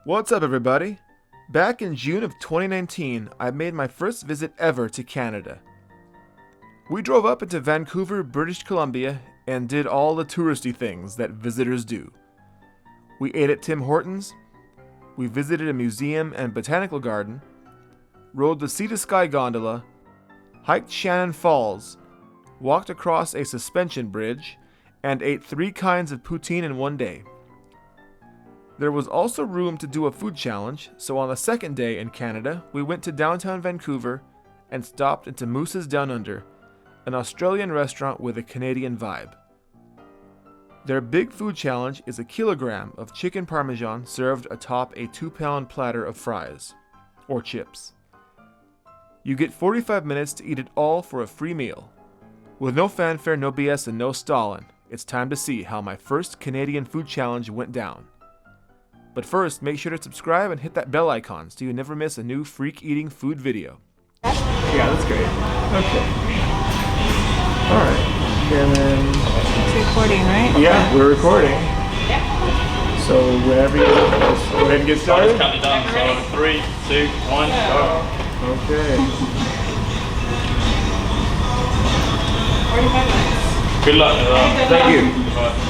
What's up, everybody? Back in June of 2019, I made my first visit ever to Canada. We drove up into Vancouver, British Columbia, and did all the touristy things that visitors do. We ate at Tim Hortons, we visited a museum and botanical garden, rode the Sea to Sky gondola, hiked Shannon Falls, walked across a suspension bridge, and ate 3 kinds of poutine in one day. There was also room to do a food challenge, so on the second day in Canada, we went to downtown Vancouver and stopped into Moose's Down Under, an Australian restaurant with a Canadian vibe. Their big food challenge is a kilogram of chicken parmesan served atop a 2-pound platter of fries, or chips. You get 45 minutes to eat it all for a free meal. With no fanfare, no BS, and no Stalin, it's time to see how my first Canadian food challenge went down. But first, make sure to subscribe and hit that bell icon so you never miss a new Freak Eating food video. Yeah, that's great. Okay. Alright. And then... It's recording, right? Yeah, we're recording. Yeah. So whenever you just go ahead and get started. Just count it down. So 3, 2, 1, go. Okay. 45 minutes. Good luck with that. Thank you. Goodbye.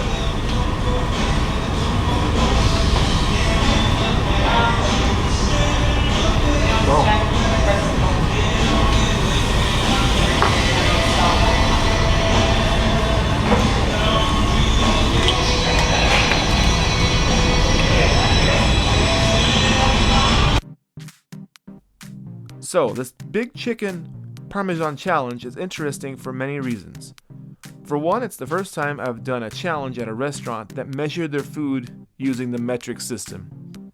So, this big chicken parmesan challenge is interesting for many reasons. For one, it's the first time I've done a challenge at a restaurant that measured their food using the metric system.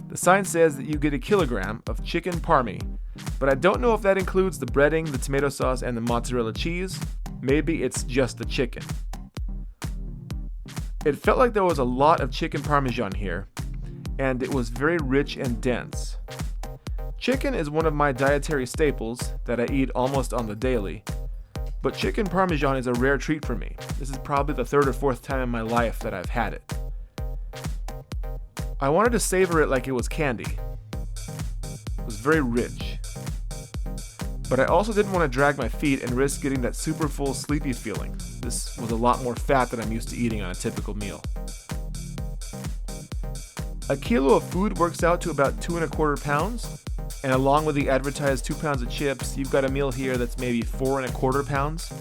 The sign says that you get a kilogram of chicken parmie, but I don't know if that includes the breading, the tomato sauce, and the mozzarella cheese. Maybe it's just the chicken. It felt like there was a lot of chicken parmesan here, and it was very rich and dense. Chicken is one of my dietary staples that I eat almost on the daily, but chicken parmesan is a rare treat for me. This is probably the 3rd or 4th time in my life that I've had it. I wanted to savor it like it was candy. It was very rich. But I also didn't want to drag my feet and risk getting that super full sleepy feeling. This was a lot more fat than I'm used to eating on a typical meal. A kilo of food works out to about 2¼ pounds, and along with the advertised 2 pounds of chips, you've got a meal here that's maybe 4¼ pounds.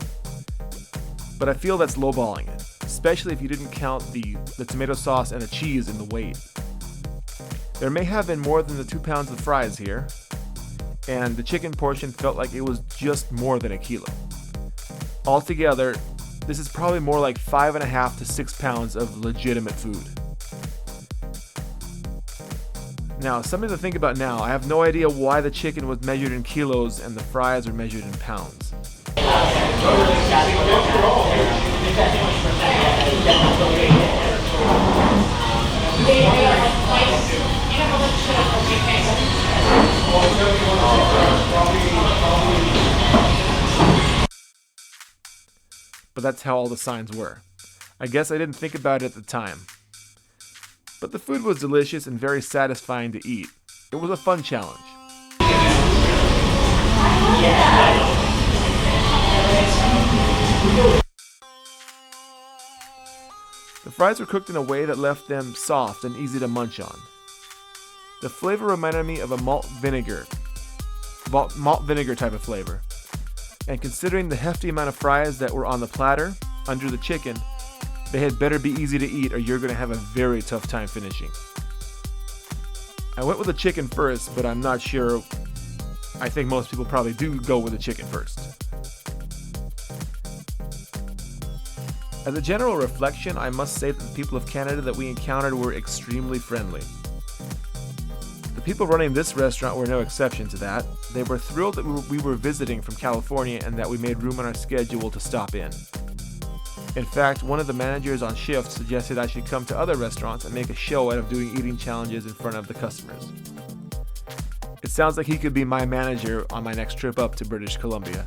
But I feel that's lowballing it, especially if you didn't count the tomato sauce and the cheese in the weight. There may have been more than the 2 pounds of fries here, and the chicken portion felt like it was just more than a kilo. Altogether, this is probably more like 5½ to 6 pounds of legitimate food. Now, something to think about now, I have no idea why the chicken was measured in kilos and the fries are measured in pounds. But that's how all the signs were. I guess I didn't think about it at the time. But the food was delicious and very satisfying to eat. It was a fun challenge. The fries were cooked in a way that left them soft and easy to munch on. The flavor reminded me of a malt vinegar type of flavor. And considering the hefty amount of fries that were on the platter, under the chicken, they had better be easy to eat or you're going to have a very tough time finishing. I went with the chicken first, but I'm not sure. I think most people probably do go with the chicken first. As a general reflection, I must say that the people of Canada that we encountered were extremely friendly. The people running this restaurant were no exception to that. They were thrilled that we were visiting from California and that we made room on our schedule to stop in. In fact, one of the managers on shift suggested I should come to other restaurants and make a show out of doing eating challenges in front of the customers. It sounds like he could be my manager on my next trip up to British Columbia.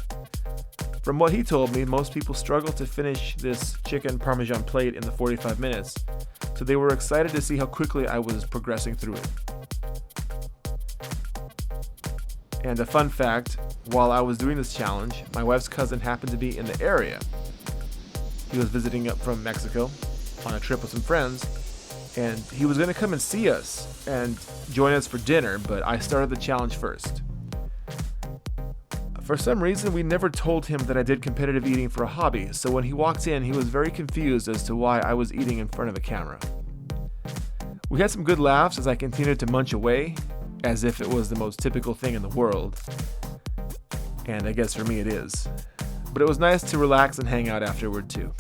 From what he told me, most people struggle to finish this chicken parmesan plate in the 45 minutes, so so they were excited to see how quickly I was progressing through it. And a fun fact, while I was doing this challenge, my wife's cousin happened to be in the area. He was visiting up from Mexico on a trip with some friends, and he was going to come and see us and join us for dinner, but I started the challenge first. For some reason, we never told him that I did competitive eating for a hobby, so when he walked in, he was very confused as to why I was eating in front of a camera. We had some good laughs as I continued to munch away, as if it was the most typical thing in the world. And I guess for me it is. But it was nice to relax and hang out afterward too.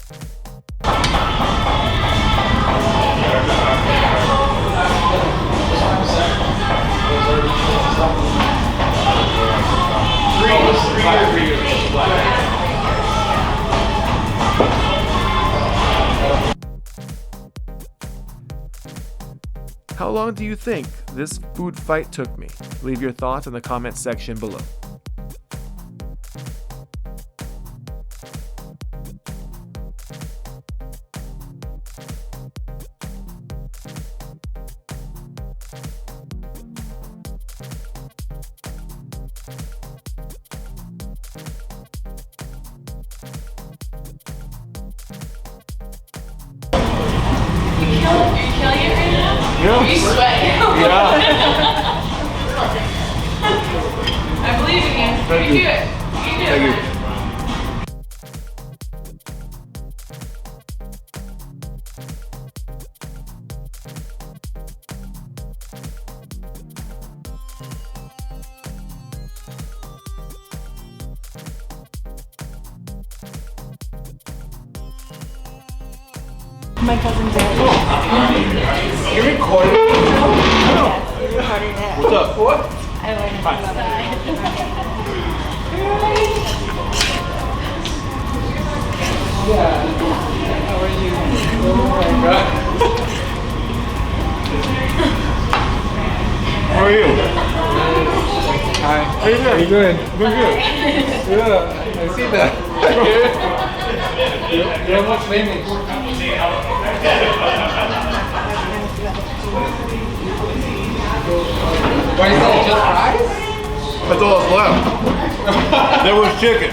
How long do you think this food fight took me? Leave your thoughts in the comments section below. Are you sweating? Yeah. I believe in you. Thank You you. do it. You do Thank it. you. My cousin's there. You're recording? Yeah, you're recording it. What's up? What? I learned about that. How are you? Oh my god. How are you? Hi. How you doing? How you doing? Doing good. Yeah, I see that. You're almost famous. Why is that just fries? That's all that's left. There was chicken.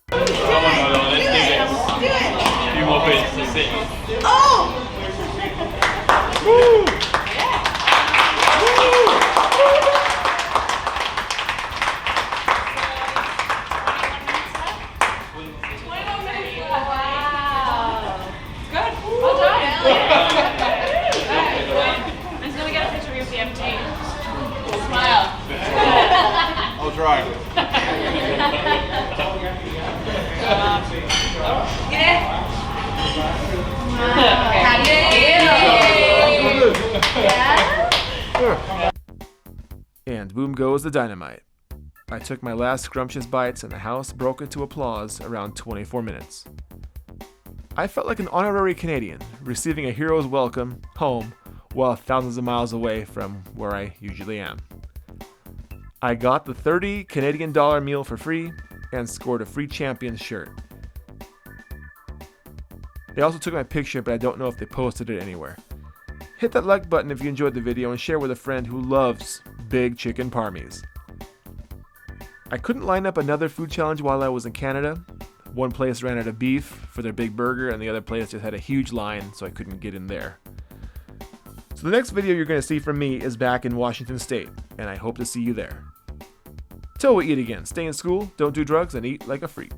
A few more bits to see. I'll try. And boom goes the dynamite. I took my last scrumptious bites and the house broke into applause around 24 minutes. I felt like an honorary Canadian, receiving a hero's welcome home while thousands of miles away from where I usually am. I got the 30 Canadian dollar meal for free and scored a free champion shirt. They also took my picture, but I don't know if they posted it anywhere. Hit that like button if you enjoyed the video and share with a friend who loves big chicken parmies. I couldn't line up another food challenge while I was in Canada. One place ran out of beef for their big burger and the other place just had a huge line, so I couldn't get in there. So So the next video you're going to see from me is back in Washington State, and I hope to see you there. Till we eat again, stay in school, don't do drugs, and eat like a freak.